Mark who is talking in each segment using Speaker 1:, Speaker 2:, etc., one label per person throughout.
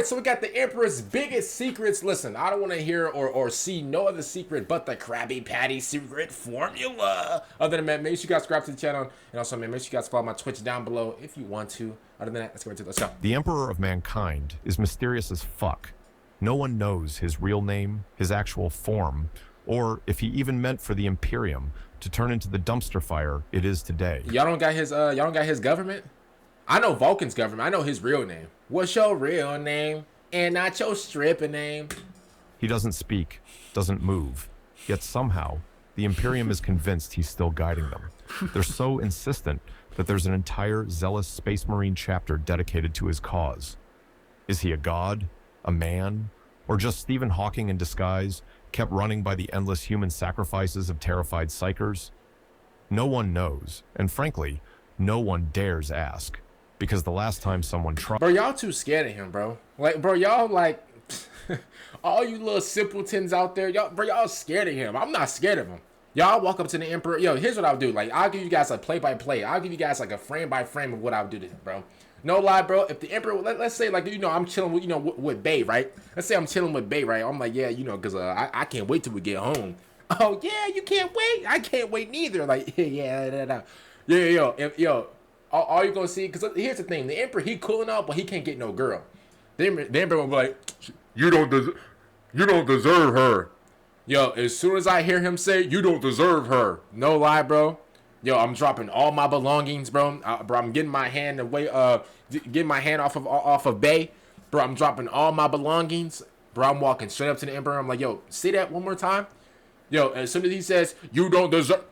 Speaker 1: right, so we got the Emperor's biggest secrets. Listen, I don't want to hear or see no other secret but the Krabby Patty secret formula. Other than that, make sure you guys subscribe to the channel. And also, man, make sure you guys follow my Twitch down below if you want to. Other than that, let's go into it. Let's go.
Speaker 2: The Emperor of Mankind is mysterious as fuck. No one knows his real name, his actual form, or if he even meant for the Imperium to turn into the dumpster fire it is today.
Speaker 1: Y'all don't got his government? I know Vulcan's government. I know his real name. What's your real name? And not your stripper name.
Speaker 2: He doesn't speak, doesn't move, yet somehow the Imperium is convinced he's still guiding them. They're so insistent that there's an entire zealous Space Marine chapter dedicated to his cause. Is he a god, a man, or just Stephen Hawking in disguise, kept running by the endless human sacrifices of terrified psychers? No one knows, and frankly, no one dares ask. Because the last time someone tried...
Speaker 1: Bro, y'all too scared of him, bro. Like, bro, y'all like... all you little simpletons out there, y'all scared of him. I'm not scared of him. Y'all walk up to the Emperor. Yo, here's what I'll do. Like, I'll give you guys a play-by-play. I'll give you guys, like, a frame-by-frame of what I'll do to him, bro. No lie, bro. If the Emperor... Let's say, like, you know, I'm chilling with, you know, with Bay, right? Let's say I'm chilling with Bay, right? I'm like, yeah, you know, because I can't wait till we get home. Oh, yeah, you can't wait? I can't wait neither. Like, yeah. All you're gonna see, because here's the thing, the Emperor, he cooling out, but he can't get no girl. The Emperor will be like, you don't deserve her. Yo, as soon as I hear him say, you don't deserve her, no lie, bro. Yo, I'm dropping all my belongings, bro. Bro, I'm getting my hand away, getting my hand off of Bay. Bro, I'm dropping all my belongings. Bro, I'm walking straight up to the Emperor. I'm like, yo, say that one more time. Yo, as soon as he says, you don't deserve,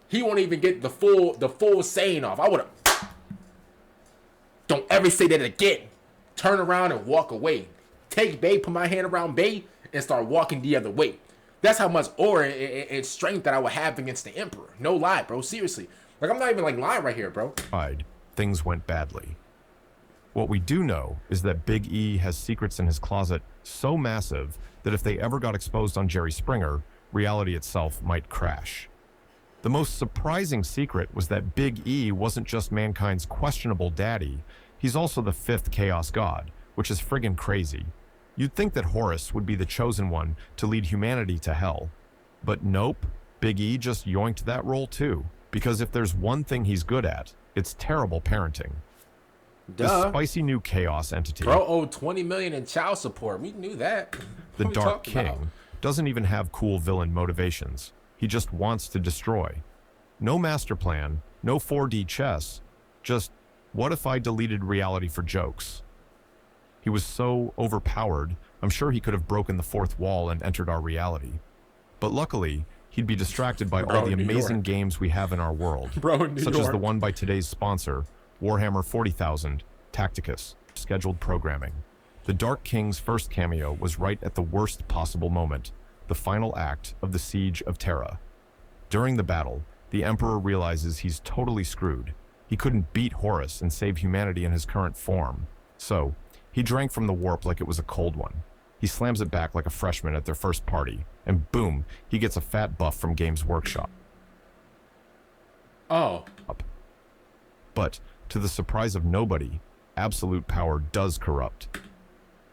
Speaker 1: he won't even get the full saying off. I would've. Don't ever say that again. Turn around and walk away. Take Bay, put my hand around Bay, and start walking the other way. That's how much aura and strength that I would have against the Emperor. No lie, bro. Seriously. Like, I'm not even, like, lying right here, bro.
Speaker 2: Things went badly. What we do know is that Big E has secrets in his closet so massive that if they ever got exposed on Jerry Springer, reality itself might crash. The most surprising secret was that Big E wasn't just mankind's questionable daddy, he's also the 5th Chaos God, which is friggin' crazy. You'd think that Horus would be the chosen one to lead humanity to hell. But nope, Big E just yoinked that role too, because if there's one thing he's good at, it's terrible parenting. This spicy new chaos entity...
Speaker 1: Bro owed $20 million in child support, we knew that.
Speaker 2: The Dark King doesn't even have cool villain motivations. He just wants to destroy. No master plan, no 4D chess, just, what if I deleted reality for jokes? He was so overpowered, I'm sure he could have broken the fourth wall and entered our reality. But luckily, he'd be distracted by all the amazing games we have in our world, such as the one by today's sponsor, Warhammer 40,000, Tacticus, scheduled programming. The Dark King's first cameo was right at the worst possible moment, the final act of the siege of Terra. During the battle, the Emperor realizes he's totally screwed. He couldn't beat Horus and save humanity in his current form. So, he drank from the warp like it was a cold one. He slams it back like a freshman at their first party, and boom, he gets a fat buff from Games Workshop.
Speaker 1: Oh.
Speaker 2: But, to the surprise of nobody, absolute power does corrupt.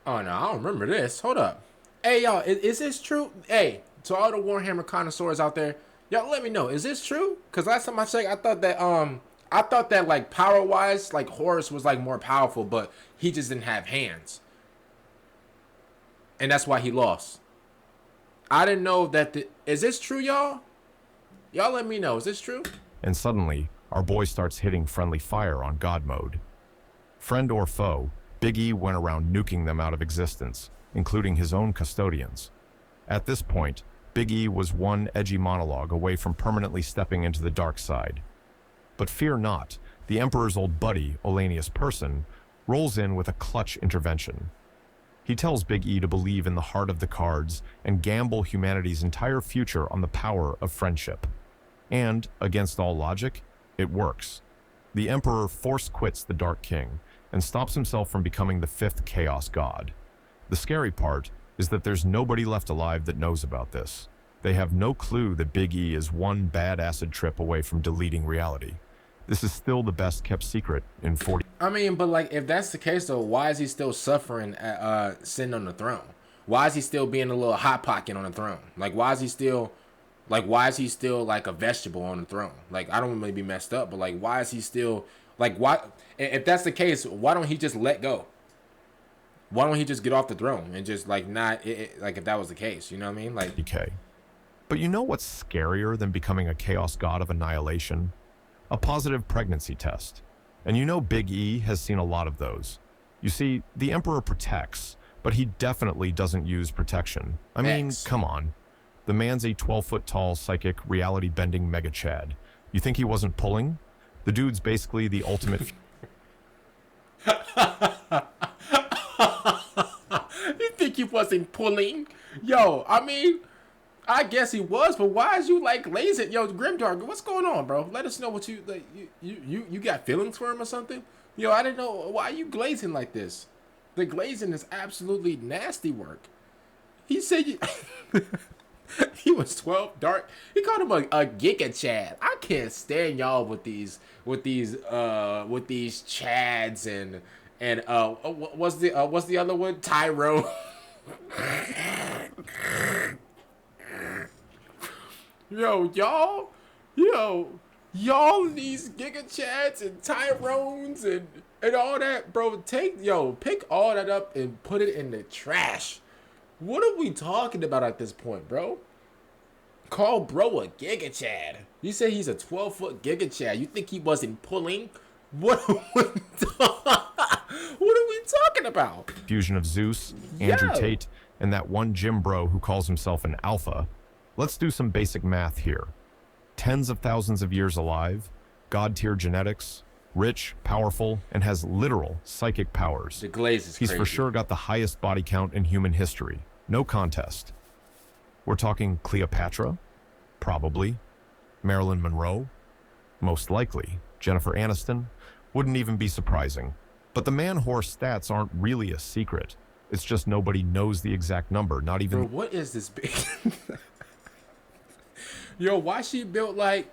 Speaker 1: Oh no, I don't remember this. Hold up. Hey, y'all, is this true? Hey, to all the Warhammer connoisseurs out there, y'all let me know. Is this true? Because last time I checked, I thought that like power-wise, like Horus was like more powerful, but he just didn't have hands. And that's why he lost. I didn't know that is this true, y'all? Y'all let me know. Is this true?
Speaker 2: And suddenly, our boy starts hitting friendly fire on God mode. Friend or foe, Big E went around nuking them out of existence, including his own custodians. At this point, Big E was one edgy monologue away from permanently stepping into the dark side. But fear not, the Emperor's old buddy, Olanius Person, rolls in with a clutch intervention. He tells Big E to believe in the heart of the cards and gamble humanity's entire future on the power of friendship. And, against all logic, it works. The Emperor force quits the Dark King and stops himself from becoming the 5th Chaos God. The scary part is that there's nobody left alive that knows about this. They have no clue that Big E is one bad acid trip away from deleting reality. This is still the best kept secret in 40.
Speaker 1: I mean, but like, if that's the case, though, why is he still suffering sitting on the throne? Why is he still being a little hot pocket on the throne? Like, why is he still like a vegetable on the throne? Like, I don't want to be messed up, but like, why is he still like, why? If that's the case, why don't he just let go? Why don't he just get off the throne and just like not like if that was the case, you know what I mean? Like,
Speaker 2: decay. But you know what's scarier than becoming a chaos god of annihilation? A positive pregnancy test. And you know Big E has seen a lot of those. You see, the Emperor protects, but he definitely doesn't use protection. I mean, come on. The man's a 12-foot tall psychic reality-bending mega chad. You think he wasn't pulling? The dude's basically the ultimate...
Speaker 1: You think he wasn't pulling? Yo, I mean, I guess he was, but why is you like glazing? Yo, Grimdark, what's going on, bro? Let us know what you like. You got feelings for him or something? Yo, I didn't know why you glazing like this. The glazing is absolutely nasty work. He said you, he was 12 dark. He called him a giga chad. I can't stand y'all with these chads and what's the other one? Tyrone. Y'all these giga chads and Tyrones and all that, bro. Pick all that up and put it in the trash. What are we talking about at this point, bro? Call bro a giga chad. You say he's a 12-foot giga chad. You think he wasn't pulling? What are we talking about?
Speaker 2: Fusion of Zeus, Andrew Tate, and that one gym bro who calls himself an alpha. Let's do some basic math here. Tens of thousands of years alive, god-tier genetics, rich, powerful, and has literal psychic powers.
Speaker 1: The glaze is
Speaker 2: He's
Speaker 1: crazy.
Speaker 2: for sure got the highest body count in human history. No contest. We're talking Cleopatra? Probably. Marilyn Monroe? Most likely. Jennifer Aniston? Wouldn't even be surprising. But the man-horse stats aren't really a secret. It's just nobody knows the exact number, not even...
Speaker 1: Bro, what is this big... Yo, why she built like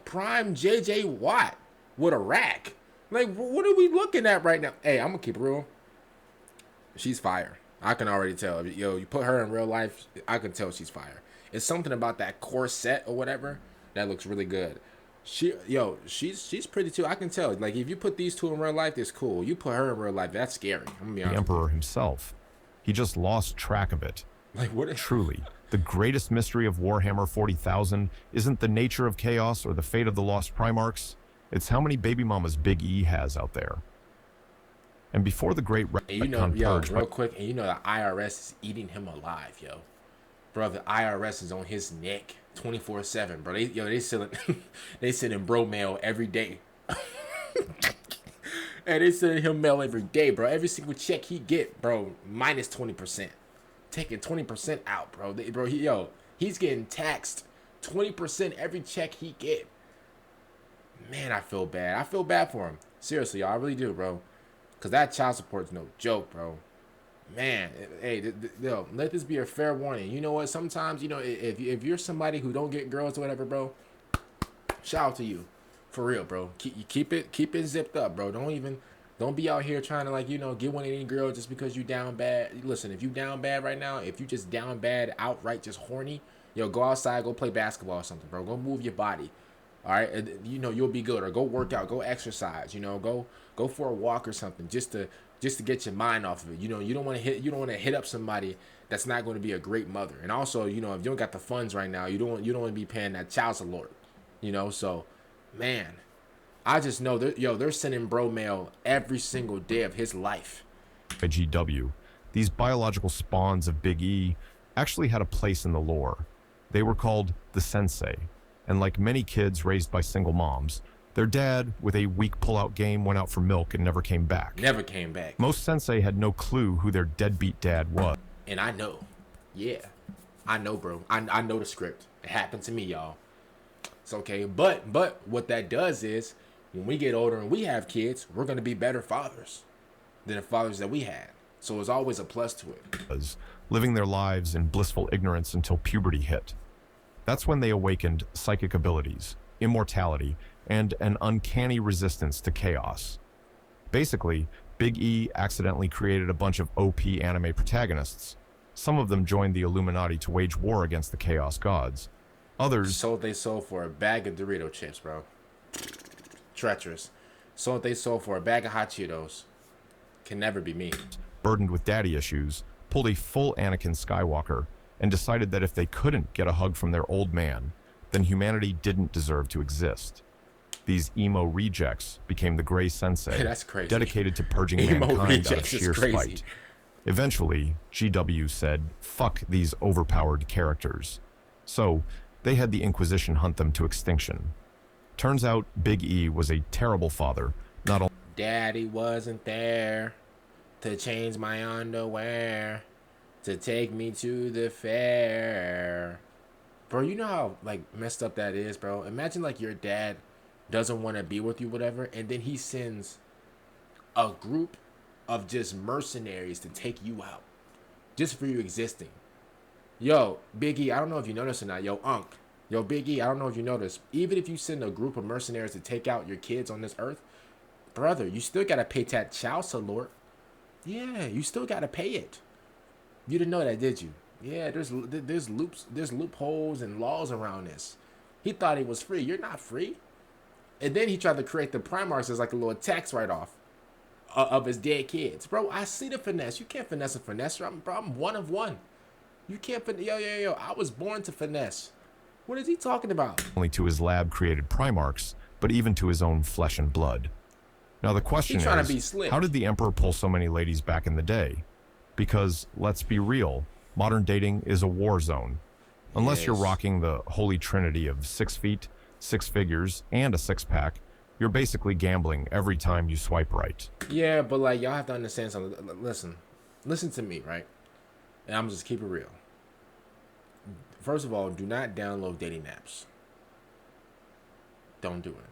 Speaker 1: prime JJ Watt with a rack? Like, what are we looking at right now? Hey, I'm gonna keep it real. She's fire. I can already tell. Yo, you put her in real life, I can tell she's fire. It's something about that corset or whatever that looks really good. She's pretty too. I can tell. Like, if you put these two in real life, it's cool. You put her in real life, that's scary. I'm gonna be honest.
Speaker 2: The Emperor himself. He just lost track of it.
Speaker 1: Like, what?
Speaker 2: Truly, the greatest mystery of Warhammer 40,000 isn't the nature of chaos or the fate of the lost Primarchs. It's how many baby mamas Big E has out there. And before the great purge,
Speaker 1: real quick, and you know the IRS is eating him alive, yo. Bro, the IRS is on his neck 24/7, bro. They sending bro mail every day. And they sending him mail every day, bro. Every single check he get, bro, minus 20%. Taking 20% out, bro. He's getting taxed 20% every check he get. Man, I feel bad. I feel bad for him. Seriously, y'all, I really do, bro. Because that child support's no joke, bro. Man, hey, let this be a fair warning. You know what? Sometimes, if you're somebody who don't get girls or whatever, bro, shout out to you. For real, bro. Keep it zipped up, bro. Don't be out here trying to, get one of any girl just because you down bad. Listen, if you down bad right now, if you just down bad, outright just horny, go outside, go play basketball or something, bro. Go move your body. All right, you'll be good. Or go work out, go exercise. Go for a walk or something, just to get your mind off of it. You don't want to hit up somebody that's not going to be a great mother. And also, if you don't got the funds right now, you don't want to be paying that child support. So, man, I just know they're sending bro mail every single day of his life.
Speaker 2: GW, these biological spawns of Big E actually had a place in the lore. They were called the Sensei. And like many kids raised by single moms, their dad, with a weak pullout game, went out for milk and never came back.
Speaker 1: Never came back.
Speaker 2: Most sensei had no clue who their deadbeat dad was.
Speaker 1: And I know. Yeah. I know, bro. I know the script. It happened to me, y'all. It's okay. But what that does is, when we get older and we have kids, we're going to be better fathers than the fathers that we had. So it's always a plus to it.
Speaker 2: Living their lives in blissful ignorance until puberty hit. That's when they awakened psychic abilities, immortality, and an uncanny resistance to chaos. Basically, Big E accidentally created a bunch of OP anime protagonists. Some of them joined the Illuminati to wage war against the Chaos Gods. Others
Speaker 1: sold they sold for a bag of Dorito chips, bro. Treacherous. Sold they sold for a bag of hot Cheetos. Can never be me.
Speaker 2: burdened with daddy issues, pulled a full Anakin Skywalker and decided that if they couldn't get a hug from their old man, then humanity didn't deserve to exist. These emo rejects became the Grey Sensei,
Speaker 1: That's crazy.
Speaker 2: dedicated to purging
Speaker 1: Emo
Speaker 2: mankind out of
Speaker 1: rejects is
Speaker 2: sheer
Speaker 1: crazy.
Speaker 2: spite. Eventually, GW said, "Fuck these overpowered characters." So, they had the Inquisition hunt them to extinction. Turns out, Big E was a terrible father, not only
Speaker 1: Daddy wasn't there to change my underwear, to take me to the fair. Bro, you know how like messed up that is, bro? Imagine like your dad doesn't want to be with you, whatever, and then he sends a group of just mercenaries to take you out just for you existing. Yo, Big E, I don't know if you noticed or not. Yo, Unc. Yo, Big E, I don't know if you noticed. Even if you send a group of mercenaries to take out your kids on this earth, brother, you still got to pay that child support. Yeah, you still got to pay it. You didn't know that, did you? Yeah, there's loopholes and laws around this. He thought he was free. You're not free. And then he tried to create the Primarchs as like a little tax write-off of his dead kids. Bro, I see the finesse. You can't finesse a finesser. I'm one of one. You can't yo. I was born to finesse. What is he talking about?
Speaker 2: only to his lab-created Primarchs, but even to his own flesh and blood. Now the question
Speaker 1: He's trying to be
Speaker 2: is,
Speaker 1: slick.
Speaker 2: how did the Emperor pull so many ladies back in the day? Because, let's be real, modern dating is a war zone. Unless you're
Speaker 1: Yes.
Speaker 2: rocking the holy trinity of 6 feet, 6 figures, and a six-pack, you're basically gambling every time you swipe right.
Speaker 1: Yeah, but like y'all have to understand something. Listen to me, right? And I'm just keep it real. First of all, do not download dating apps. Don't do it,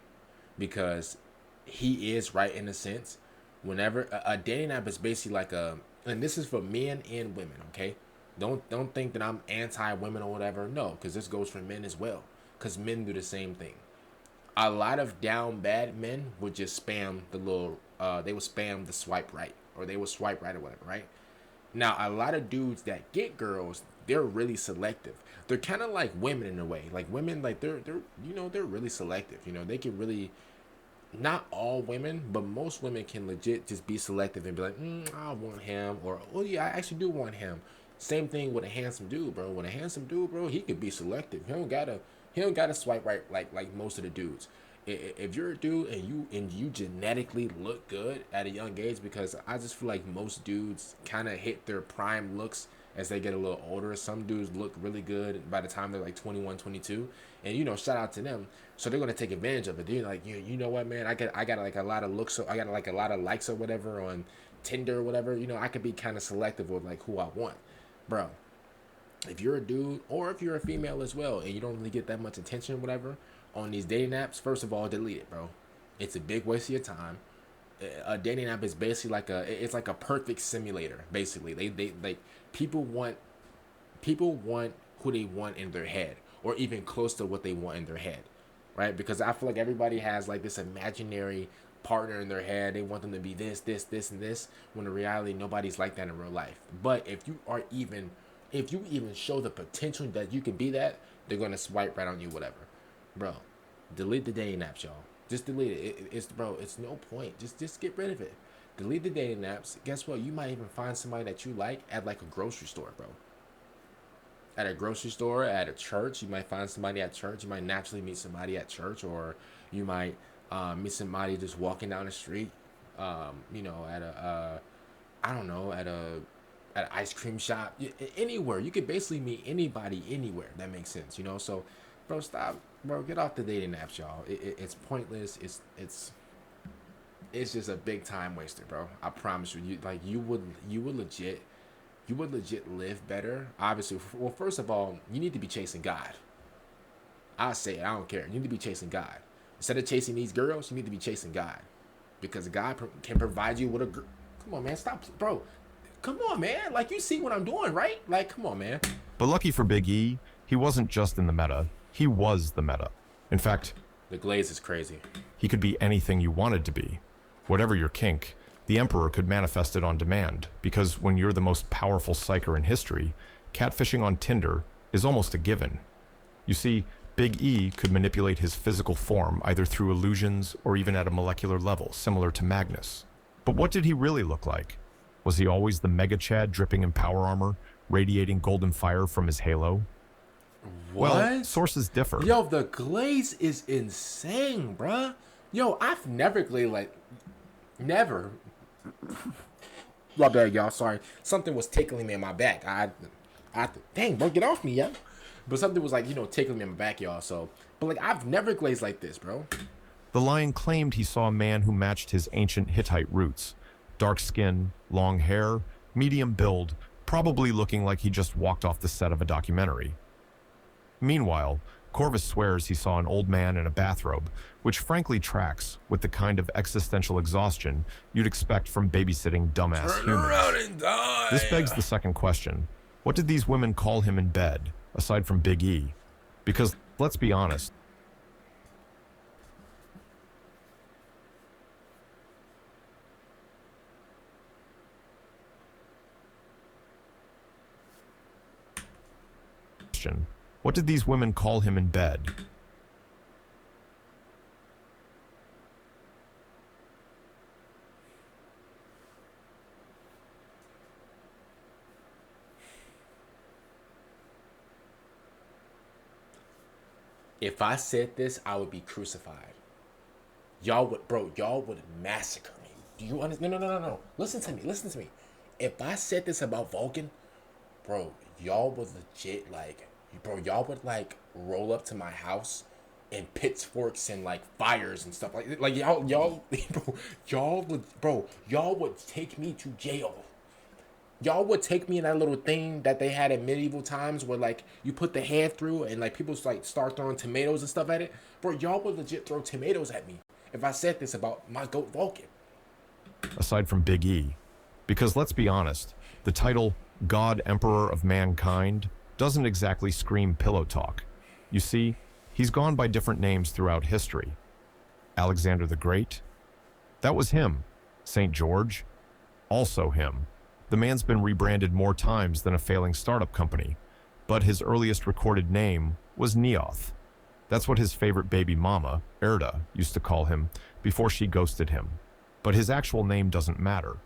Speaker 1: because he is right in a sense. Whenever a dating app is basically like a, and this is for men and women, okay? Don't think that I'm anti-women or whatever. No, because this goes for men as well. Because men do the same thing. A lot of down bad men would just spam the little, they would spam the swipe right, or they would swipe right or whatever, right? Now, a lot of dudes that get girls, they're really selective. They're kind of like women in a way. Like women, like they're they're really selective. You know, they can really, not all women, but most women can legit just be selective and be like, I want him, or oh yeah, I actually do want him. Same thing with a handsome dude, bro. When a handsome dude, bro, he could be selective. He don't gotta swipe right like most of the dudes. If you're a dude and you genetically look good at a young age, because I just feel like most dudes kind of hit their prime looks as they get a little older. Some dudes look really good by the time they're like 21, 22, and you know, shout out to them. So they're gonna take advantage of it. They're like, you know what, man, I got like a lot of looks, so I got like a lot of likes or whatever on Tinder or whatever. You know, I could be kind of selective with like who I want, bro. If you're a dude or if you're a female as well and you don't really get that much attention or whatever on these dating apps, first of all, delete it, bro. It's a big waste of your time. A dating app is basically like it's like a perfect simulator. Basically, they like people want who they want in their head, or even close to what they want in their head, right? Because I feel like everybody has like this imaginary partner in their head. They want them to be this, and this. When in reality, nobody's like that in real life. But if you even show the potential that you can be that, they're gonna swipe right on you, whatever, bro. Delete the dating apps, y'all. Just delete it. It's no point. Just get rid of it. Delete the dating apps. Guess what? You might even find somebody that you like at like a grocery store, bro. At a grocery store, at a church, you might find somebody at church. You might naturally meet somebody at church, or you might meet somebody just walking down the street. You know, at a I don't know, at an ice cream shop, anywhere. You could basically meet anybody anywhere. That makes sense, you know. So, bro, stop, bro. Get off the dating apps, y'all. It's pointless. It's just a big time waster, bro. I promise you. You would legit live better. Obviously, well, first of all, you need to be chasing God. I say it. I don't care. You need to be chasing God instead of chasing these girls. You need to be chasing God, because God can provide you with a girl. Come on, man. Stop, bro. Come on, man. Like, you see what I'm doing, right? Like, come on, man.
Speaker 2: But lucky for Big E, he wasn't just in the meta, he was the meta. In fact,
Speaker 1: The glaze is crazy.
Speaker 2: he could be anything you wanted to be. Whatever your kink, the Emperor could manifest it on demand, because when you're the most powerful psyker in history, catfishing on Tinder is almost a given. You see, Big E could manipulate his physical form either through illusions or even at a molecular level, similar to Magnus. But what did he really look like? Was he always the Mega Chad dripping in power armor, radiating golden fire from his halo?
Speaker 1: What?
Speaker 2: Well, sources differ.
Speaker 1: Yo, the glaze is insane, bruh. Yo, I've never glazed like... Never. My bad, y'all. Sorry. Something was tickling me in my back. Dang, bro, get off me, yeah. But something was like, tickling me in my back, y'all. So, but like, I've never glazed like this, bro.
Speaker 2: The Lion claimed he saw a man who matched his ancient Hittite roots. Dark skin, long hair, medium build, probably looking like he just walked off the set of a documentary. Meanwhile, Corvus swears he saw an old man in a bathrobe, which frankly tracks with the kind of existential exhaustion you'd expect from babysitting dumbass
Speaker 1: Turn
Speaker 2: humans.
Speaker 1: around and die.
Speaker 2: This begs the second question. What did these women call him in bed, aside from Big E? Because, let's be honest, what did these women call him in bed?
Speaker 1: If I said this, I would be crucified. Y'all would massacre me. Do you understand? No. Listen to me. If I said this about Vulcan, bro, y'all would legit y'all would roll up to my house and pitchforks and fires and stuff y'all would take me to jail. Y'all would take me in that little thing that they had in medieval times where you put the hand through and people start throwing tomatoes and stuff at it. Bro, y'all would legit throw tomatoes at me if I said this about my goat Vulcan.
Speaker 2: Aside from Big E. Because let's be honest, the title God Emperor of Mankind doesn't exactly scream pillow talk. You see, he's gone by different names throughout history. Alexander the Great? That was him. St. George? Also him. The man's been rebranded more times than a failing startup company, but his earliest recorded name was Neoth. That's what his favorite baby mama, Erda, used to call him before she ghosted him. But his actual name doesn't matter.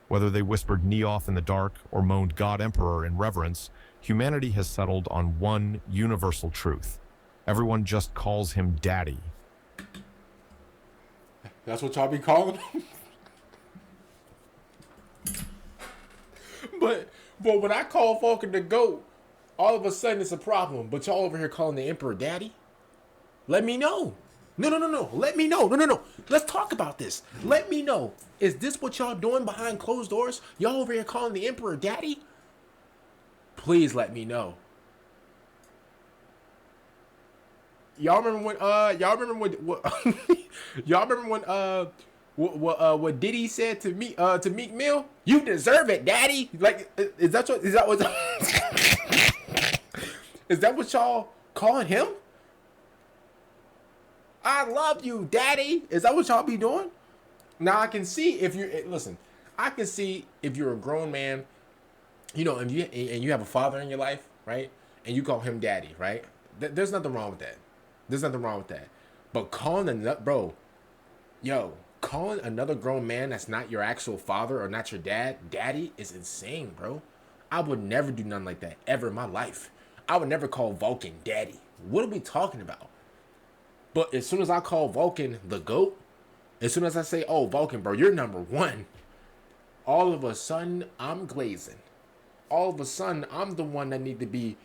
Speaker 2: Whether they whispered Neoth in the dark or moaned God Emperor in reverence, humanity has settled on one universal truth. Everyone just calls him Daddy.
Speaker 1: That's what y'all be calling him? But when I call Vulcan the GOAT, all of a sudden it's a problem. But y'all over here calling the Emperor Daddy? Let me know. No. Let me know. No. Let's talk about this. Let me know. Is this what y'all doing behind closed doors? Y'all over here calling the Emperor Daddy? Please let me know. Y'all remember what Diddy said to me to Meek Mill? You deserve it, Daddy. Is that what y'all calling him? I love you, Daddy. Is that what y'all be doing? Now I can see if you listen. I can see if you're a grown man, and you have a father in your life, right? And you call him Daddy, right? There's nothing wrong with that. But calling another grown man that's not your actual father or not your daddy is insane, bro. I would never do nothing like that ever in my life. I would never call Vulcan Daddy. What are we talking about? But as soon as I call Vulcan the GOAT, as soon as I say, oh, Vulcan, bro, you're number one, all of a sudden, I'm glazing. All of a sudden, I'm the one that need to be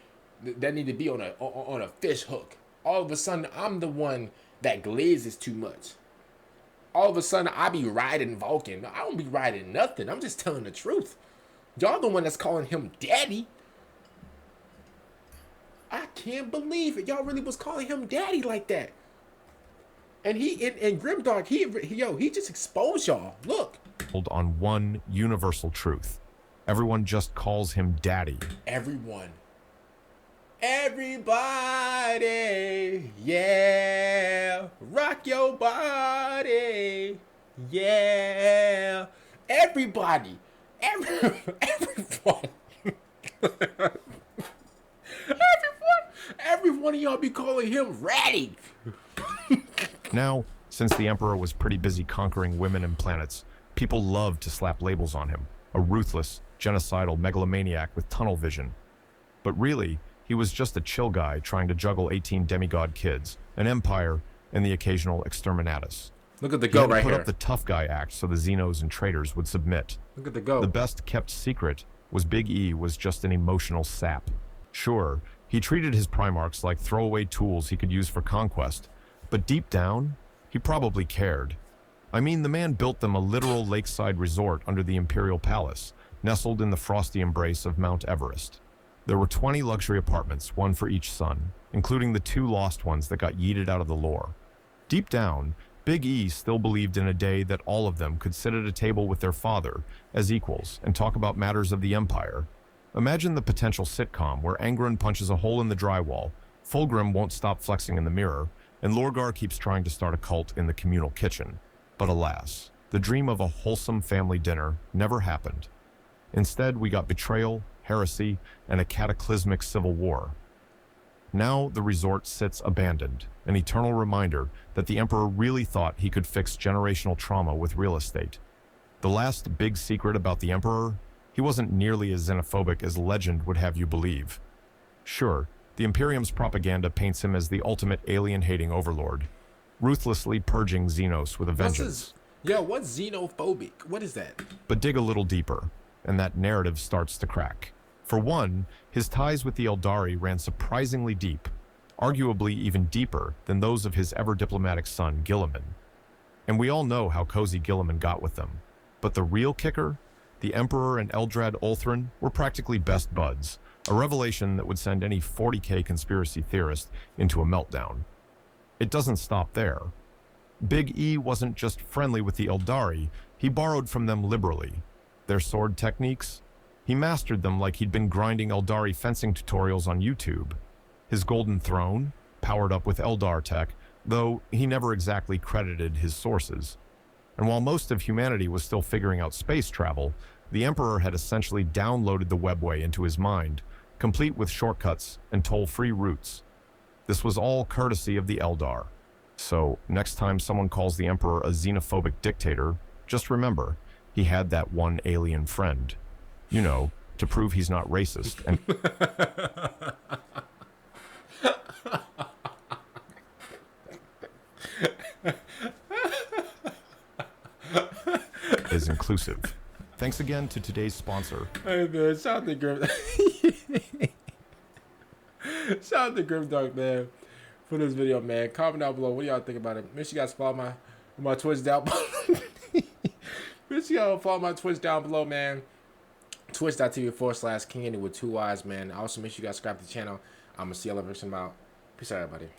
Speaker 1: on a fish hook. All of a sudden, I'm the one that glazes too much. All of a sudden, I be riding Vulcan. I don't be riding nothing. I'm just telling the truth. Y'all the one that's calling him Daddy. I can't believe it. Y'all really was calling him Daddy like that. And Grimdark, he just exposed y'all. Look.
Speaker 2: On one universal truth. Everyone just calls him Daddy.
Speaker 1: Everybody, yeah, rock your body, Yeah. Everybody. Everyone. Every one of y'all be calling him Ratty.
Speaker 2: Now, since the Emperor was pretty busy conquering women and planets, people loved to slap labels on him. A ruthless, genocidal megalomaniac with tunnel vision. But really, he was just a chill guy trying to juggle 18 demigod kids, an empire, and the occasional exterminatus.
Speaker 1: Look at the goat right
Speaker 2: here. He had to put
Speaker 1: here.
Speaker 2: up the tough guy act so the Xenos and traitors would submit.
Speaker 1: Look at the goat.
Speaker 2: The best kept secret was Big E was just an emotional sap. Sure, he treated his Primarchs like throwaway tools he could use for conquest, but deep down, he probably cared. I mean, the man built them a literal lakeside resort under the Imperial Palace, nestled in the frosty embrace of Mount Everest. There were 20 luxury apartments, one for each son, including the 2 lost ones that got yeeted out of the lore. Deep down, Big E still believed in a day that all of them could sit at a table with their father as equals and talk about matters of the Empire. Imagine the potential sitcom where Angron punches a hole in the drywall, Fulgrim won't stop flexing in the mirror, and Lorgar keeps trying to start a cult in the communal kitchen. But alas, the dream of a wholesome family dinner never happened. Instead, we got betrayal, heresy, and a cataclysmic civil war. Now the resort sits abandoned, an eternal reminder that the Emperor really thought he could fix generational trauma with real estate. The last big secret about the Emperor, he wasn't nearly as xenophobic as legend would have you believe. Sure, the Imperium's propaganda paints him as the ultimate alien-hating overlord, ruthlessly purging Xenos with a vengeance.
Speaker 1: What's xenophobic? What is that?
Speaker 2: But dig a little deeper, and that narrative starts to crack. For one, his ties with the Eldari ran surprisingly deep, arguably even deeper than those of his ever-diplomatic son, Guilliman. And we all know how cozy Guilliman got with them. But the real kicker? The Emperor and Eldrad Ulthrin were practically best buds, a revelation that would send any 40K conspiracy theorist into a meltdown. It doesn't stop there. Big E wasn't just friendly with the Eldari, he borrowed from them liberally. Their sword techniques? He mastered them like he'd been grinding Eldari fencing tutorials on YouTube. His golden throne, powered up with Eldar tech, though he never exactly credited his sources. And while most of humanity was still figuring out space travel, the Emperor had essentially downloaded the webway into his mind, complete with shortcuts and toll-free routes. This was all courtesy of the Eldar. So, next time someone calls the Emperor a xenophobic dictator, just remember, he had that one alien friend. You know, to prove he's not racist and is inclusive. Thanks again to today's sponsor.
Speaker 1: Hey man, shout out to Grim. Shout out to Grimdark, man, for this video, man. Comment down below. What do y'all think about it? Make sure you guys follow my Twitch down below. Make sure y'all follow my Twitch down below, man. Twitch.tv/KingAndy with 2 Y's, man. Also, make sure you guys subscribe to the channel. I'm going to see y'all later. Peace out, everybody.